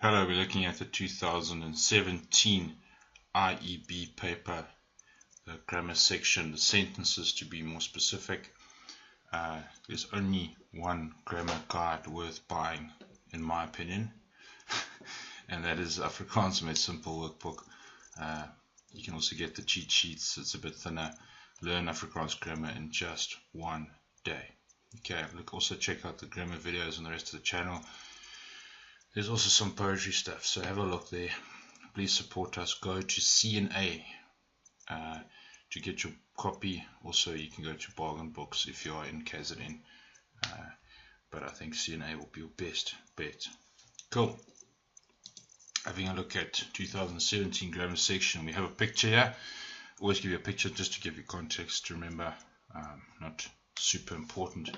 Hello, we're looking at the 2017 IEB paper, the grammar section, the sentences to be more specific. There's only one grammar guide worth buying, in my opinion, and that is Afrikaans Made Simple workbook. You can also get the cheat sheets, it's a bit thinner. Learn Afrikaans grammar in just one day. Okay, also check out the grammar videos on the rest of the channel. There's also some poetry stuff, so have a look there. Please support us. Go to CNA to get your copy. Also, you can go to Bargain Books if you are in KZN. But I think CNA will be your best bet. Cool. Having a look at 2017 grammar section, we have a picture here. Always give you a picture just to give you context to remember. Not super important.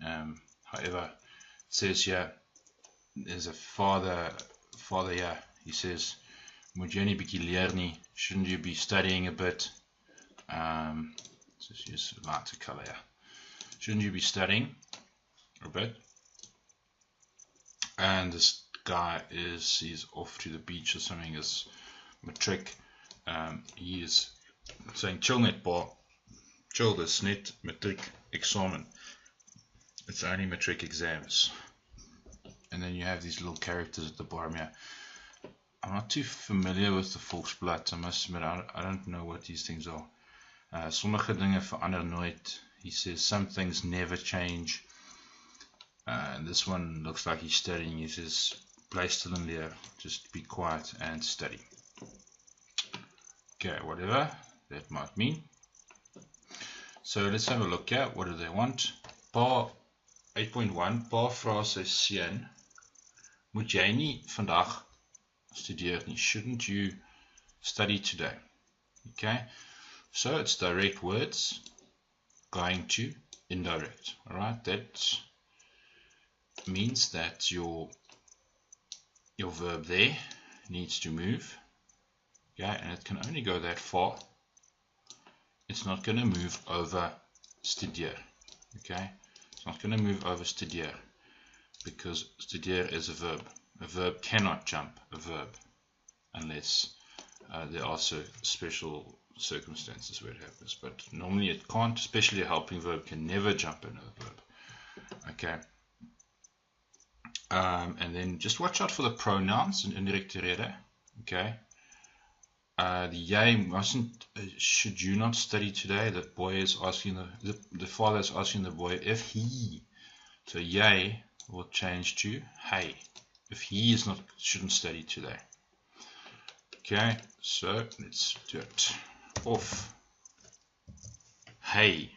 However, it says here, there's a father here. He says, "Moet jy nie bietjie leer nie? Shouldn't you be studying a bit?" Just use a lighter color here. Shouldn't you be studying a bit? And this guy he's off to the beach or something. Is matric. He is saying, "Chill net pa, chill, dis net matric examen. It's only matric exams." And then you have these little characters at the bottom here. I'm not too familiar with the Volksblad, I must admit. I don't know what these things are. Sommige dinge verander nooit. He says some things never change. And this one looks like he's studying. He says, "Bly stil en leer, just be quiet and study." Okay, whatever that might mean. So let's have a look at what do they want. Pa 8.1, pa vra sy seun, "Moet jy nie vandag studeer nie? Shouldn't you study today?" Okay, so it's direct words going to indirect. Alright, that means that your verb there needs to move. Okay, and it can only go that far. It's not going to move over studeer. Okay, it's not going to move over studeer, because studeer is a verb. A verb cannot jump a verb unless there are special circumstances where it happens. But normally it can't, especially a helping verb can never jump another verb. Okay. And then just watch out for the pronouns in indirecte rede. Okay. The jy mustn't, should you not study today? That boy is asking the father is asking the boy if he. So jy will change to hey. If he is not, shouldn't study today. Okay, so let's do it. Of hey.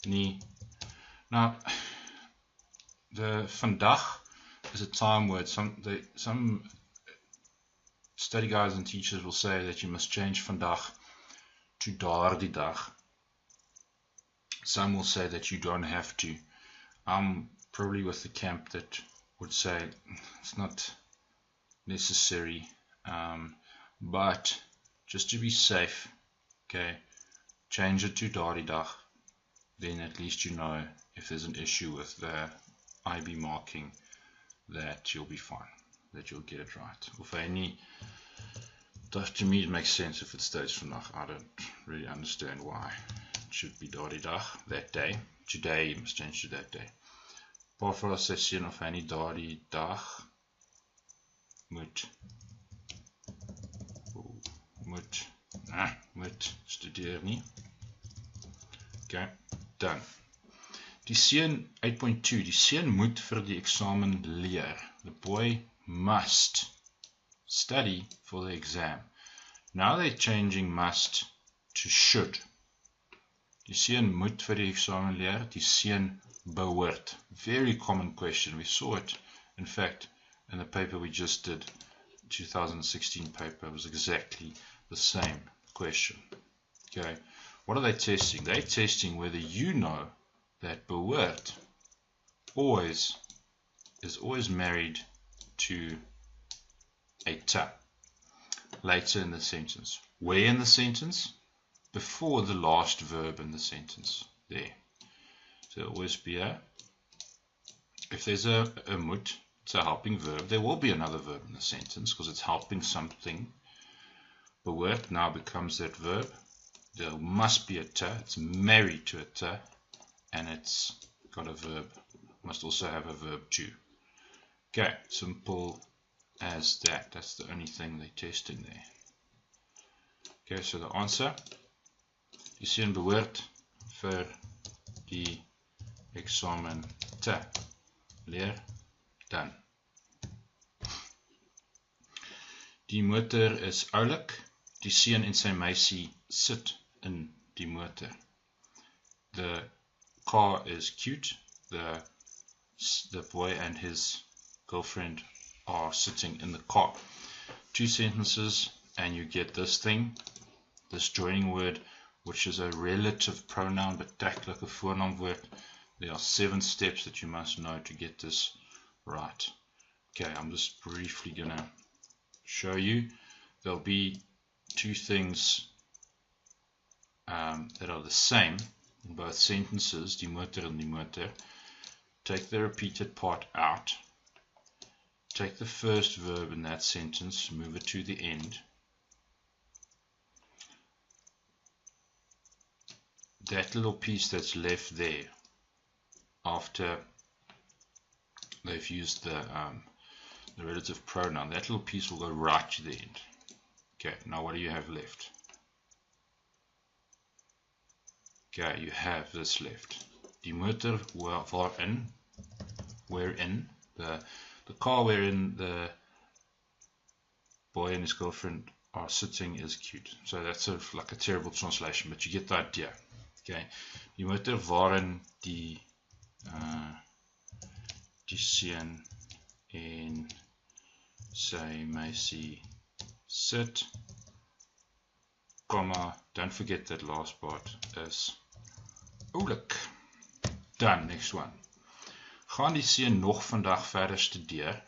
Nie. Now, the vandag is a time word. Some study guides and teachers will say that you must change vandag to daardie dag. Some will say that you don't have to. I'm probably with the camp that would say it's not necessary, but just to be safe, okay, change it to daardie dag. Then at least you know if there's an issue with the IB marking that you'll be fine, that you'll get it right. Of any, to me it makes sense if it stays vandag. I don't really understand why it should be daardie dag, that day. Today you must change to that day. Pa vra sy seun of hy nie daardie dag moet studeer nie. Okay, done. Die seun 8.2, die seun moet vir die eksamen leer. The boy must study for the exam. Now they're changing must to should. Die seun moet vir die eksamen leer. Die seun behoort. Very common question. We saw it, in fact, in the paper we just did. 2016 paper was exactly the same question. Okay, what are they testing? They're testing whether you know that behoort is always married to a ta later in the sentence. Where in the sentence? Before the last verb in the sentence. There. So always be a. If there's a moet, It's a helping verb. There will be another verb in the sentence because it's helping something. Behoort now becomes that verb. There must be a te. It's married to a te, and it's got a verb. Must also have a verb too. Okay, simple as that. That's the only thing they're testing there. Okay, so the answer, die seun behoort vir die eksamen te leer dan. Die motor is oulik. Die seun en sy meisie sit in die motor. The car is cute. The boy and his girlfriend are sitting in the car. 2 sentences and you get this thing, this joining word, which is a relative pronoun, betrek like a voornaamwoord. There are 7 steps that you must know to get this right. Okay, I'm just briefly going to show you. There'll be 2 things that are the same in both sentences, die motor and die motor. Take the repeated part out. Take the first verb in that sentence, move it to the end. That little piece that's left there after they've used the relative pronoun, that little piece will go right to the end. Okay, now what do you have left? Okay, you have this left. Die motor wherein the car wherein the boy and his girlfriend are sitting is cute. So that's sort of like a terrible translation, but you get the idea. Okay, die motor waarin die seun en sy meisie sit, comma, don't forget that last part is oulik. Done, next one. Gaan die seun nog vandag verder studeer?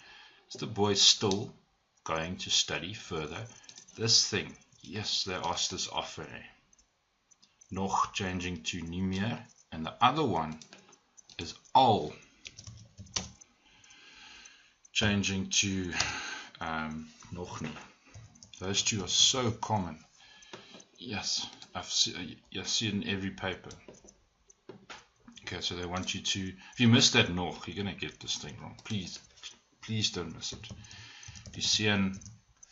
Is the boy still going to study further? This thing, yes, they asked this often. Nog changing to nie meer, and the other one is al changing to nog nie. Those 2 are so common. Yes, you see it in every paper. Okay, so they want you to, if you miss that nog, you're going to get this thing wrong. Please don't miss it. Die seun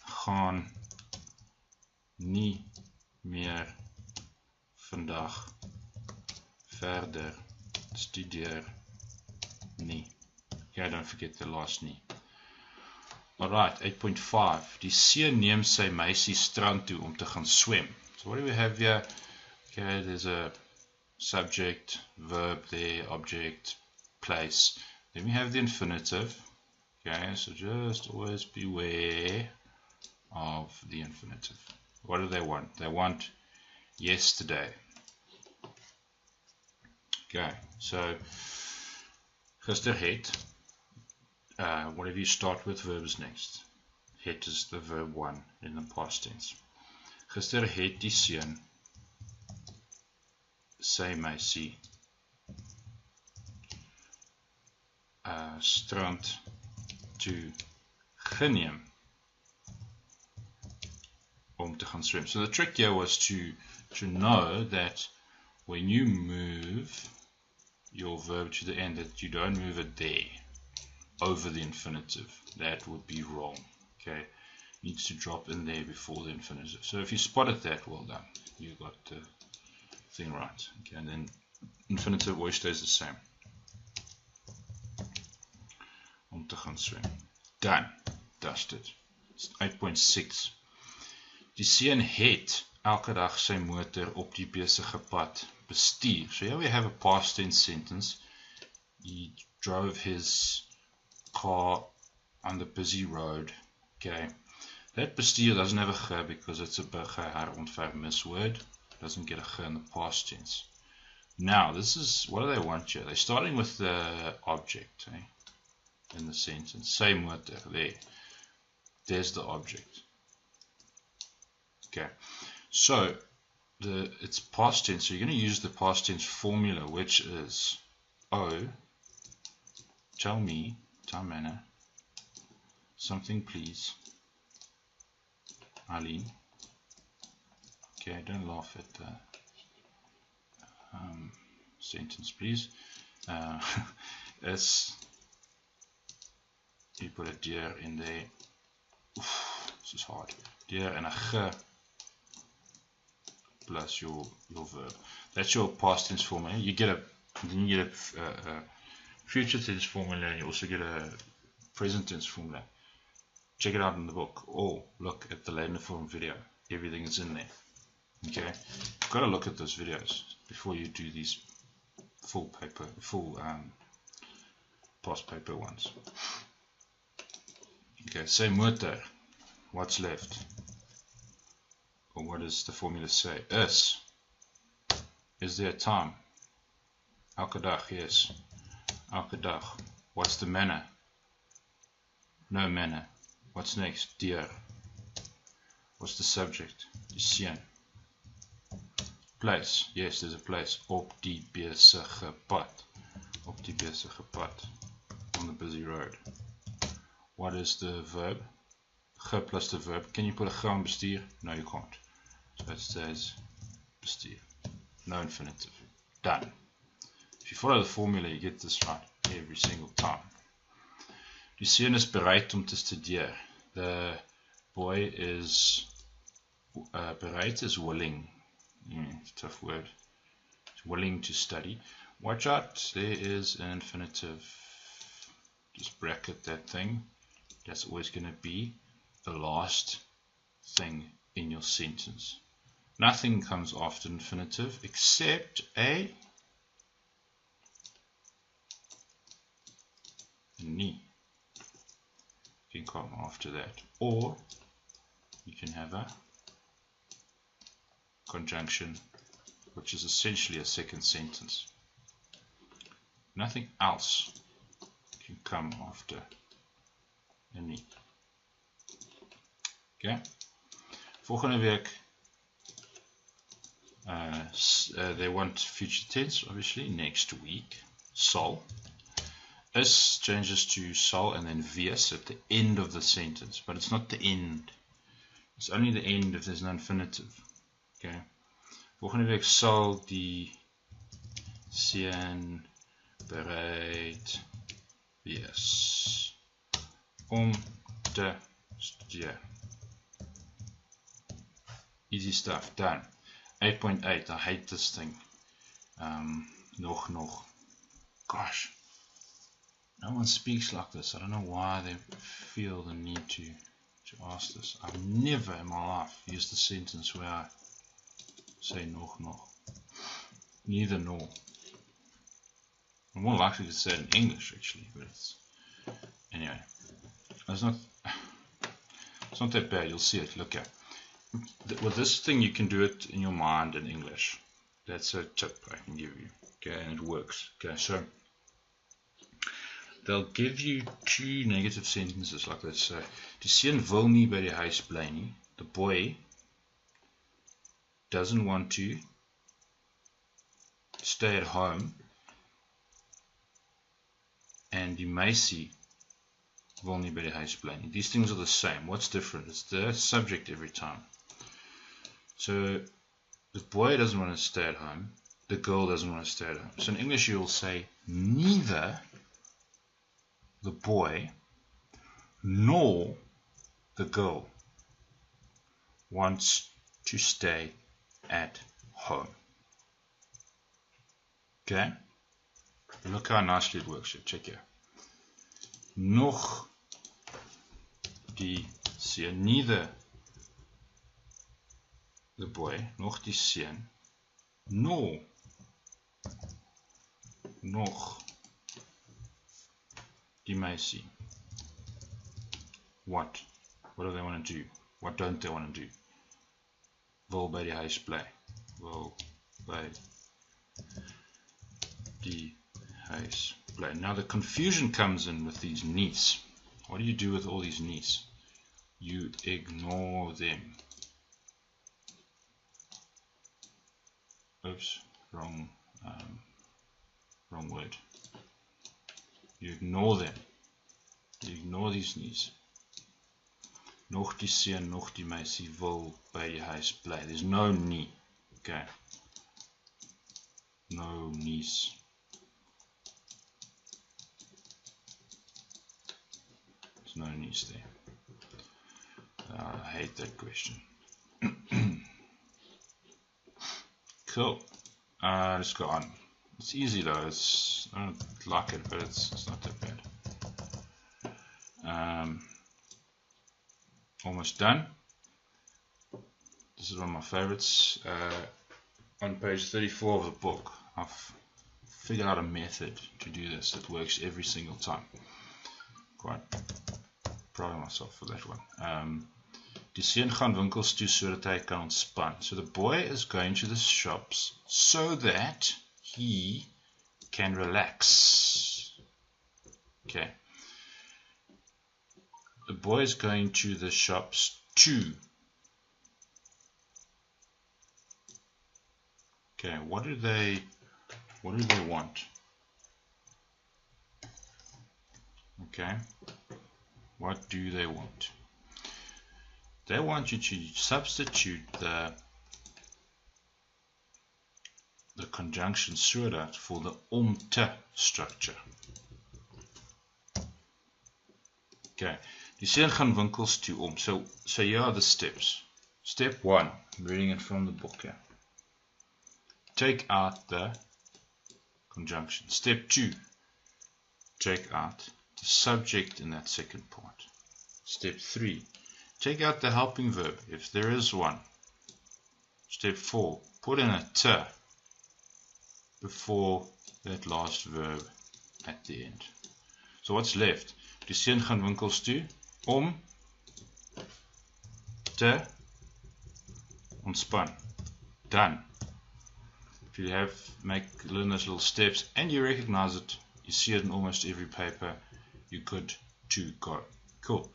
gaan nie meer vandag verder studeer nie. Okay, don't forget the last nie. Alright, 8.5. Die seun neem sy meisie strand toe om te gaan swem. So what do we have here? Okay, there's a subject, verb there, object, place. Then we have the infinitive. Okay, so just always beware of the infinitive. What do they want? They want yesterday. Okay, so gister het. Whatever you start with, verb is next. Het is the verb 1 in the past tense. Gister het die seun sy meisie strand toe geneem om te gaan swem. So the trick here was to know that when you move your verb to the end, that you don't move it there over the infinitive. That would be wrong. Okay, it needs to drop in there before the infinitive. So if you spotted that, well done. You got the thing right. Okay, and then infinitive always stays the same. Om te gaan swem. Done. Dusted. 8.6. Die seun het elke dag sy motor op die besige pad bestuur. So here we have a past tense sentence. He drove his car on the busy road. Okay, that bestuur doesn't have a ge because it's a herontwerp misword. Doesn't get a ge in the past tense. Now this is, what do they want here? They're starting with the object in the sentence. Sy motor, there's the object. Okay, so it's past tense, so you're going to use the past tense formula, which is O, tell me, time manner, something please. Eileen. Okay, don't laugh at the sentence please. Is, you put a deer in there. Oof, this is hard. Deer and a ge plus your verb. That's your past tense formula. You get a future tense formula, and you also get a present tense formula. Check it out in the book, or look at the Laden Form video. Everything is in there. Okay, you've got to look at those videos before you do these full past paper ones. Okay, say motor. What's left? Or what does the formula say? Is there a time? Elke dag, yes. Elke dag. What's the manner? No manner. What's next? Deer. What's the subject? Die seun. Place. Yes, there's a place. Op die besige pad. Op die besige pad. On the busy road. What is the verb? Ge plus the verb. Can you put a ge on bestuur? No, you can't. So it says bestuur. No infinitive. Done. If you follow the formula, you get this right every single time. Die seun is bereid om te studeer. The boy is bereid is willing. Tough word. It's willing to study. Watch out, there is an infinitive. Just bracket that thing. That's always going to be the last thing in your sentence. Nothing comes after infinitive except a ni. You can come after that, or you can have a conjunction, which is essentially a second sentence. Nothing else can come after a ni. Okay. Volgende week, they want future tense, obviously. Next week, sal. Is changes to sal and then wees at the end of the sentence, but it's not the end. It's only the end if there's no infinitive. Okay. Volgende week sal die seun bereid wees om te studeer. Easy stuff. Done. 8.8. I hate this thing. Nog. Gosh. No one speaks like this. I don't know why they feel the need to ask this. I've never in my life used a sentence where I say nog. Neither nor. I'm more likely to say it in English actually, but it's anyway. It's not that bad. You'll see it. Look at. With this thing, you can do it in your mind in English. That's a tip I can give you. Okay, and it works. Okay, so they'll give you two negative sentences, like let's say, die seun wil nie by die huis bly nie. The boy doesn't want to stay at home, and die meisie wil nie by die huis bly nie. These things are the same. What's different? It's the subject every time. So the boy doesn't want to stay at home, the girl doesn't want to stay at home. So in English you will say neither the boy nor the girl wants to stay at home. Okay? Look how nicely it works here. Check here. Nog die seun, neither the boy, nog die seun, nor nog die meisie. What do they want to do? What don't they want to do? Wil by die huis bly. Wil by die huis bly. Now the confusion comes in with these ni's. What do you do with all these ni's? You ignore them. Oops, wrong word. You ignore them. You ignore these ni's. Nog die seun, nog die meisie wil by die huis bly. There's no nie. Okay. No niece. There's no niece there. I hate that question. Cool. Let's go on. It's easy though. I don't like it, but it's not that bad. Almost done. This is one of my favorites. On page 34 of the book, I've figured out a method to do this that works every single time. Quite proud of myself for that one. Die seun gaan winkels toe sodat hy kan ontspan. So the boy is going to the shops so that he can relax. Okay. The boy is going to the shops to. Okay, what do they want? Okay. What do they want? They want you to substitute the conjunction sodat for the te structure. Okay, die seun gaan winkels toe So here are the steps. Step 1, I'm reading it from the book here. Take out the conjunction. Step 2, take out the subject in that second part. Step 3, take out the helping verb, if there is one. Step 4, put in a te before that last verb at the end. So what's left? Die seun gaan winkels toe te ontspan. Done. If you learn those little steps and you recognize it, you see it in almost every paper, you're good to go. Cool.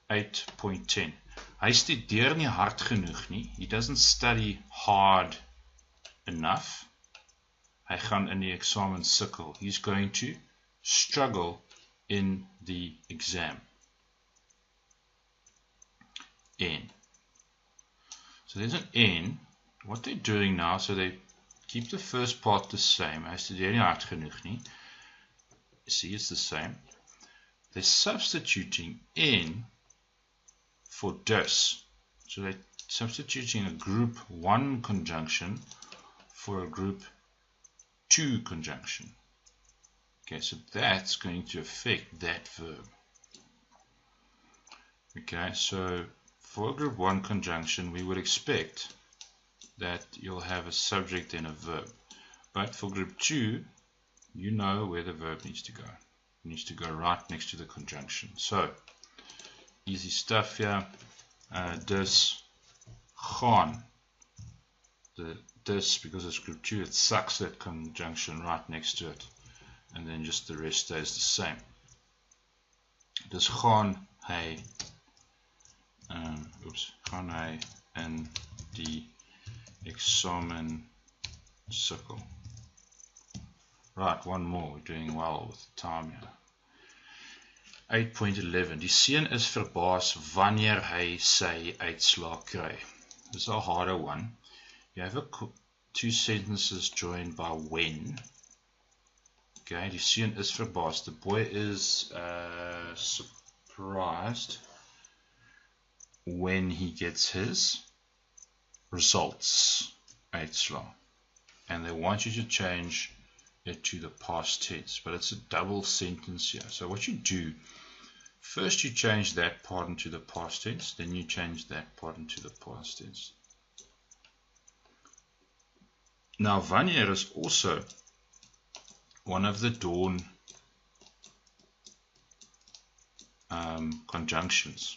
8.10. Hy studeer nie hard genoeg nie. He doesn't study hard enough. Hy gaan in die eksamen sukkel. He's going to struggle in the exam. N. So there's an N. What they're doing now, so they keep the first part the same. Hy studeer nie hard genoeg nie. See, it's the same. They're substituting N for dus. So they're substituting a group 1 conjunction for a group 2 conjunction. Okay, so that's going to affect that verb. Okay, so for a group 1 conjunction, we would expect that you'll have a subject and a verb. But for group 2, you know where the verb needs to go. It needs to go right next to the conjunction. So, easy stuff here. Dus gaan. The dus, because it's group 2, it sucks that conjunction right next to it. And then just the rest stays the same. Dus gaan hy gaan hy in die eksamen sukkel. Right, one more. We're doing well with the time here. 8.11. Die seun is verbaas wanneer hy sy uitslaag kry. This is a harder one. You have two sentences joined by when. Okay, die seun is verbaas. The boy is surprised when he gets his results, uitslaag. And they want you to change it to the past tense, but it's a double sentence here. So what you do, first you change that part into the past tense, then you change that part into the past tense. Now wanneer is also one of the dawn conjunctions.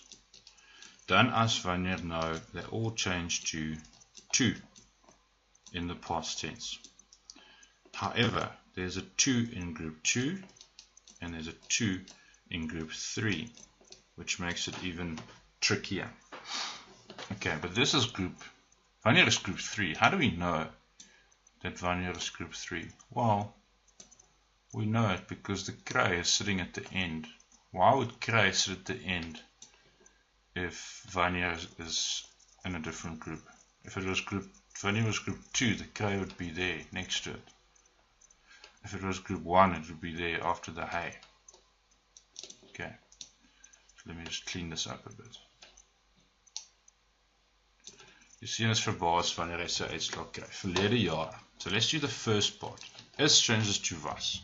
Dan as wanneer no, they all change to in the past tense. However, there's a 2 in group 2 and there's a 2 in group 3, which makes it even trickier. Okay, but this is wanneer is group 3? How do we know that wanneer is group 3? Well, we know it because the kry is sitting at the end. Why would kry sit at the end? if Vanya is in a different group. If Vanya was group 2, the K would be there next to it. If it was group 1, it would be there after the hay. Okay, so let me just clean this up a bit. You sien is verbaas wanneer hy sy uitslag kry. Verlede jaar. So let's do the first part. Is changes to was.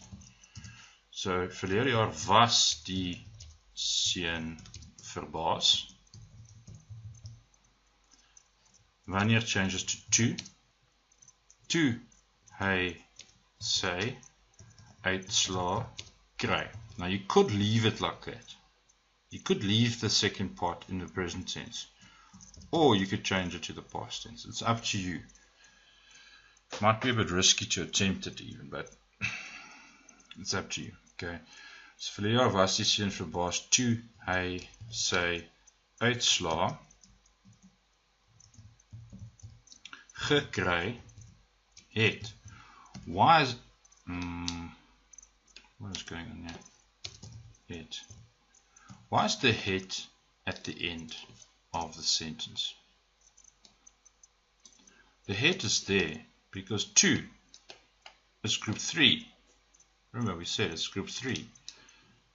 So verlede jaar was die seun verbaas. Wanneer changes to 2. Toe hy sy uitslag kry. Now you could leave it like that. You could leave the second part in the present tense. Or you could change it to the past tense. It's up to you. Might be a bit risky to attempt it even, but it's up to you. Okay. So verlede jaar was die seun verbaas toe hy sy uitslag gekry het. Why is what is going on here? Het. Why is the het at the end of the sentence? The het is there because 2 is group 3. Remember we said it's group 3.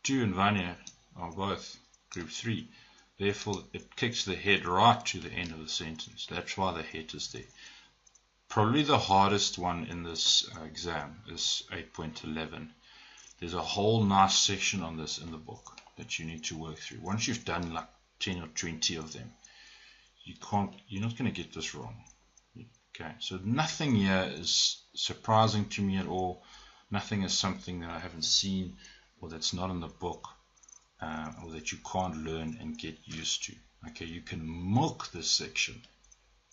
2 and Vanya are both group 3. Therefore it kicks the het right to the end of the sentence. That's why the het is there. Probably the hardest one in this exam is 8.11. There's a whole nice section on this in the book that you need to work through. Once you've done like 10 or 20 of them, you're not going to get this wrong. Okay, so nothing here is surprising to me at all. Nothing is something that I haven't seen or that's not in the book or that you can't learn and get used to. Okay, you can milk this section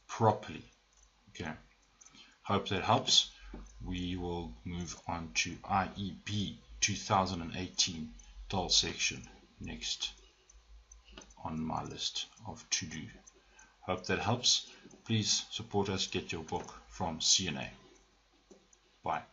properly. Okay, hope that helps. We will move on to IEB 2018 doll section next on my list of to do. Hope that helps. Please support us. Get your book from CNA. Bye.